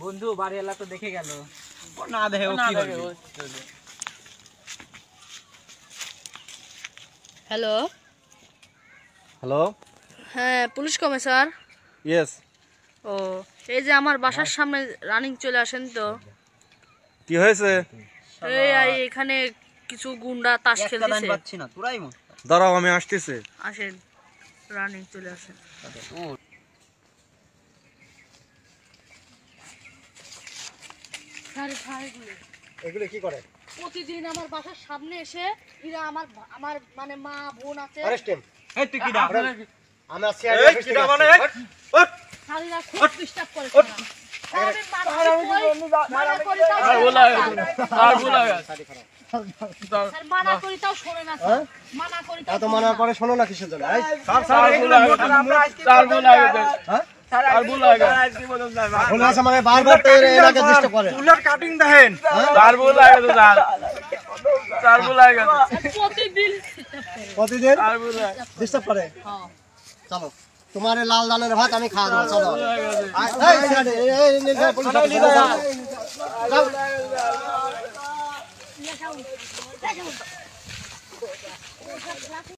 বন্ধু বাড়িওয়ালা তো দেখে গেল। না দেখে ও কি হবে? হ্যালো হ্যালো, হ্যাঁ পুলিশ কমিশনার। ইয়েস। ও এই যে আমার বাসার সামনে রানিং চলে আসেন তো। কি হয়েছে? এই এখানে কিছু গুন্ডা তাস খেলতেছে। দাঁড়াও আমি আসতেছি। আসেন রানিং চলে আসেন। এগুলো কি করে? প্রতিদিন আমার বাসার সামনে এসে এরা আমার মানে মা বোন আছে এই তুই কিডা? আমরা এই কিডা মানে? শালীরা খুব ডিস্টার্ব করে। মানা করি তাও শোনে না। মানা করি এত মানার পরে শোনো না কিসের জন্য? মানে বারবার তো এলাকা ডিস্টার্ব করে। চুলের কাটিং দেখেন। চারবো লাগে তো জান। চারবো লাগে। প্রতিদিন ডিস্টার্ব করে। চলো তোমার লাল দানের ভাত আমি খাওয়া দেবো। চলো এই